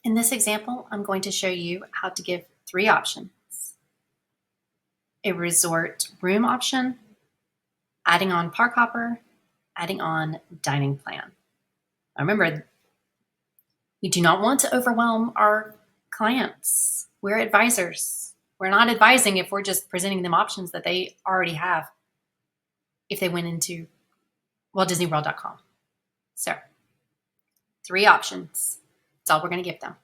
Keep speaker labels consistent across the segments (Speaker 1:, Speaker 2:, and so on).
Speaker 1: In this example, I'm going to show you how to give 3 options: a resort room option, adding on park hopper, adding on dining plan. Now remember, we do not want to overwhelm our clients. We're advisors. We're not advising if we're just presenting them options that they already have if they went into WaltDisneyWorld.com. So 3 options. That's all we're going to give them.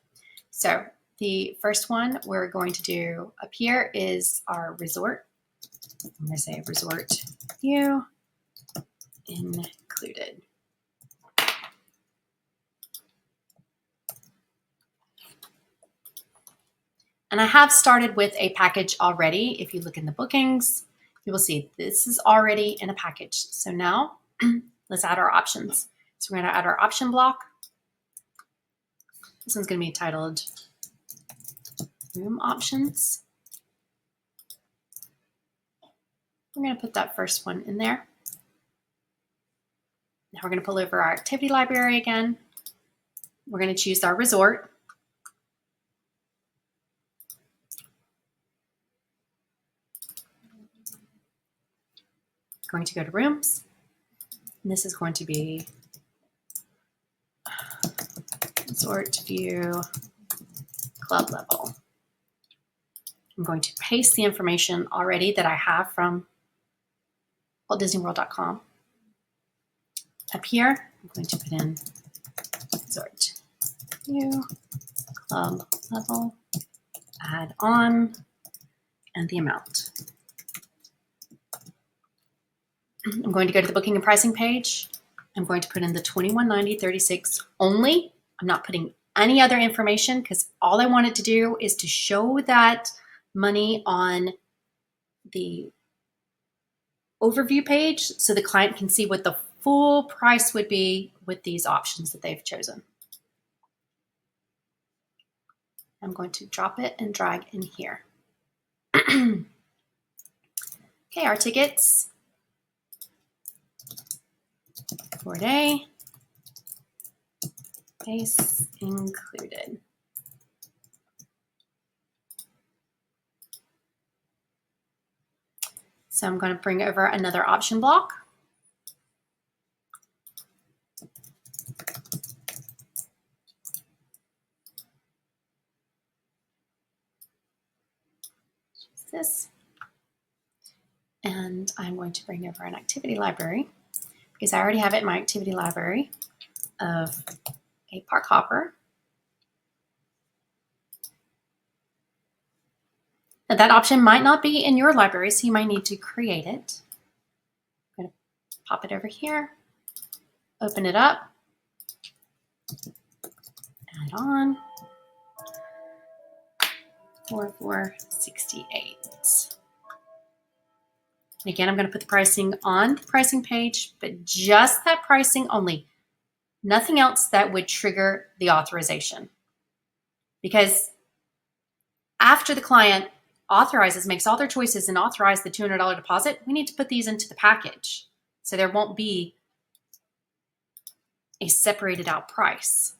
Speaker 1: So the first one we're going to do up here is our resort. I'm going to say resort view included. And I have started with a package already. If you look in the bookings, you will see this is already in a package. So now let's add our options. So we're going to add our option block. This one's going to be titled Room Options. We're going to put that first one in there. Now we're going to pull over our activity library again. We're going to choose our resort. Going to go to rooms. And this is going to be resort view club level. I'm going to paste the information already that I have from WaltDisneyWorld.com. Up here, I'm going to put in resort view club level, add on, and the amount. I'm going to go to the booking and pricing page. I'm going to put in the $21.90.36 only. I'm not putting any other information because all I wanted to do is to show that money on the overview page so the client can see what the full price would be with these options that they've chosen. I'm going to drop it and drag in here. Okay, our tickets. 4-day, base included. So I'm going to bring over another option block. Choose this. And I'm going to bring over an activity library because I already have it in my activity library of a park hopper. Now, that option might not be in your library, so you might need to create it. I'm going to pop it over here, open it up, add on, 4468. And again, I'm going to put the pricing on the pricing page, but just that pricing only. Nothing else that would trigger the authorization. Because after the client authorizes, makes all their choices and authorize the $200 deposit, we need to put these into the package. So there won't be a separated out price.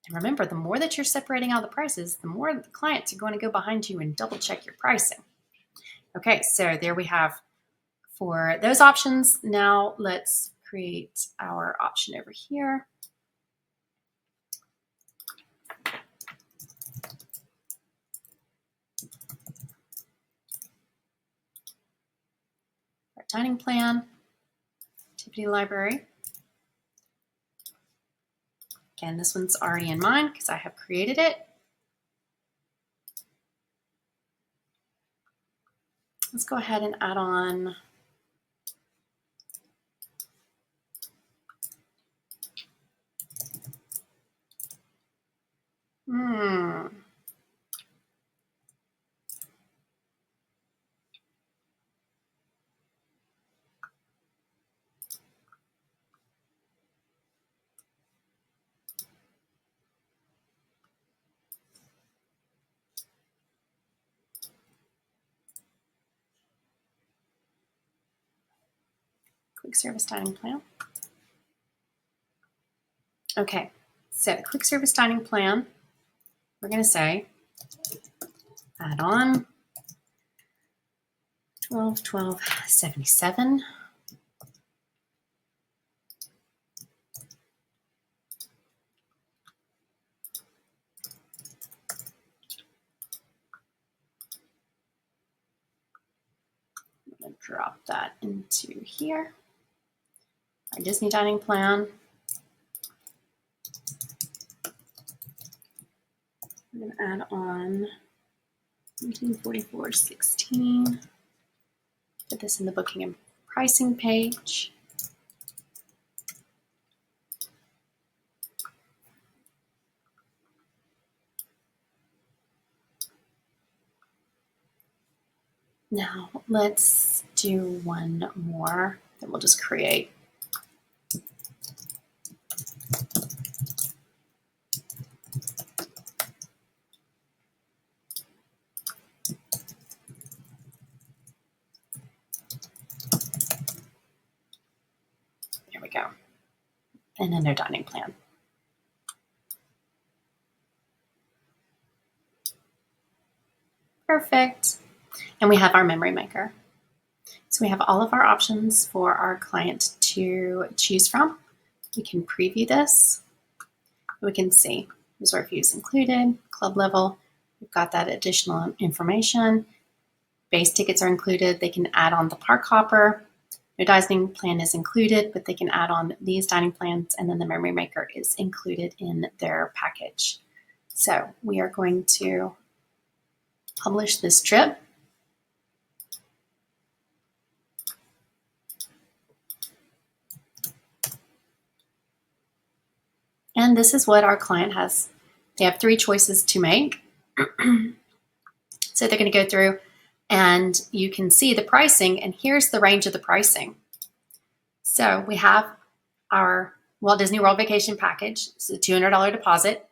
Speaker 1: And remember, the more that you're separating out the prices, the more the clients are going to go behind you and double check your pricing. Okay, so there we have for those options. Now let's create our option over here. Our dining plan, activity library. Again, this one's already in mine because I have created it. Let's go ahead and add on quick service dining plan. Okay, So the quick service dining plan, we're going to say add on 12.12.77. I'm going to drop that into here. Our Disney dining plan. We're going to add on 1944.16. Put this in the booking and pricing page. Now let's do one more that we'll just create. There we go. And then their dining plan. Perfect. And we have our memory maker. So we have all of our options for our client to choose from. We can preview this. We can see resort views included, club level. We've got that additional information. Base tickets are included. They can add on the park hopper. No dining plan is included, but they can add on these dining plans, and then the memory maker is included in their package. So we are going to publish this trip. And this is what our client has. They have 3 choices to make. So they're going to go through and you can see the pricing, and here's the range of the pricing. So we have our Walt Disney World vacation package. It's a $200 deposit.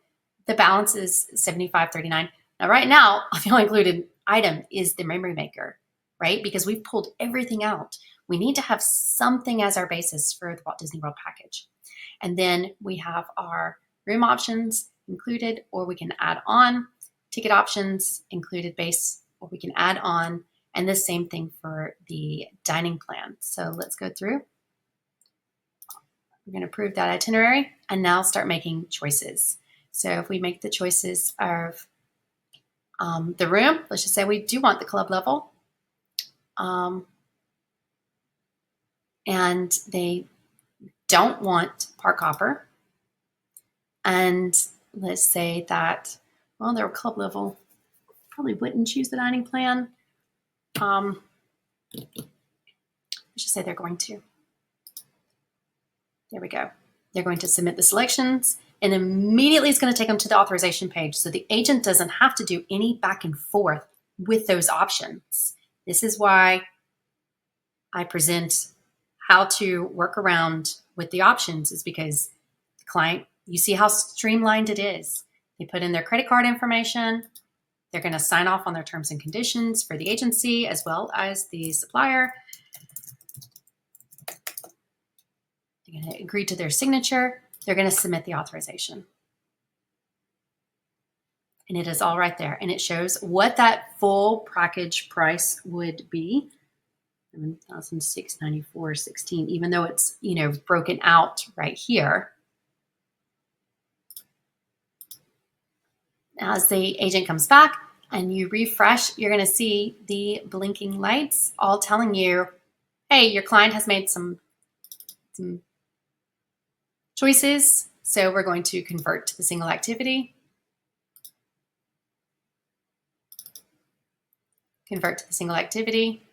Speaker 1: The balance is $75.39. Now, right now, the only included item is the memory maker, right? Because we've pulled everything out. We need to have something as our basis for the Walt Disney World package. And then we have our room options included, or we can add on, ticket options included base, or we can add on, and the same thing for the dining plan. So let's go through. We're going to approve that itinerary and now start making choices. So if we make the choices of the room, let's just say we do want the club level, and they don't want park hopper, and let's say that, well, they're club level, probably wouldn't choose the dining plan. Let's just say they're going to. There we go. They're going to submit the selections, and immediately it's going to take them to the authorization page. So the agent doesn't have to do any back and forth with those options. This is why I present how to work around with the options, is because the client, you see how streamlined it is. They put in their credit card information. They're going to sign off on their terms and conditions for the agency as well as the supplier. They're going to agree to their signature. They're going to submit the authorization. And it is all right there. And it shows what that full package price would be. $7,694.16, even though it's, broken out right here. As the agent comes back and you refresh, you're going to see the blinking lights all telling you, hey, your client has made some choices. So we're going to convert to the single activity. Convert to the single activity.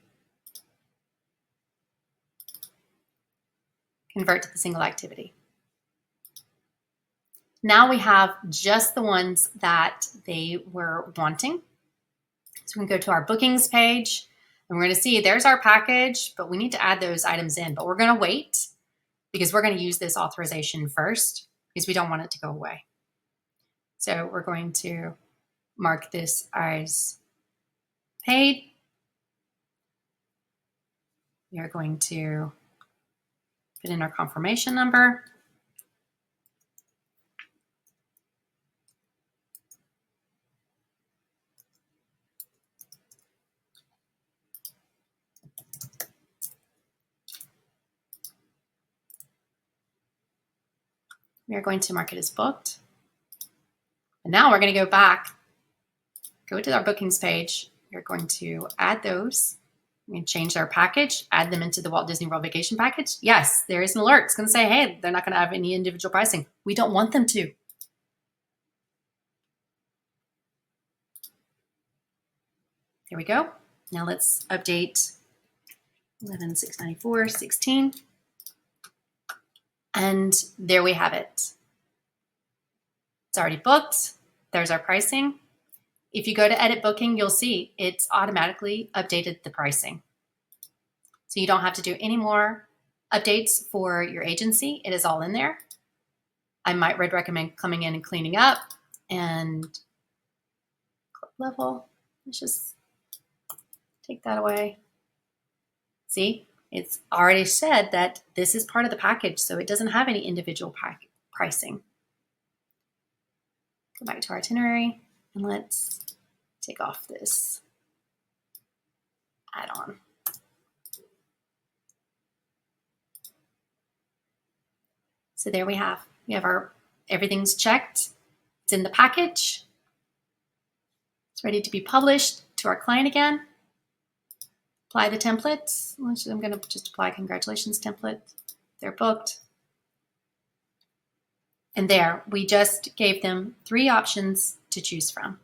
Speaker 1: Convert to the single activity. Now we have just the ones that they were wanting. So we can go to our bookings page, and we're going to see there's our package, but we need to add those items in. But we're going to wait because we're going to use this authorization first because we don't want it to go away. So we're going to mark this as paid. We are going to put in our confirmation number. We are going to mark it as booked. And now we're going to go back, go to our bookings page. We're going to add those. We can change our package, add them into the Walt Disney World vacation package. Yes, there is an alert. It's going to say, hey, they're not going to have any individual pricing. We don't want them to. There we go. Now let's update 11,694.16. And there we have it. It's already booked. There's our pricing. If you go to edit booking, you'll see it's automatically updated the pricing. So you don't have to do any more updates for your agency. It is all in there. I might recommend coming in and cleaning up and level. Let's just take that away. See, it's already said that this is part of the package, so it doesn't have any individual pricing. Go back to our itinerary and let's take off this add-on. So there we have our, everything's checked. It's in the package. It's ready to be published to our client again. Apply the templates. I'm going to just apply congratulations template. They're booked. And there, we just gave them 3 options to choose from.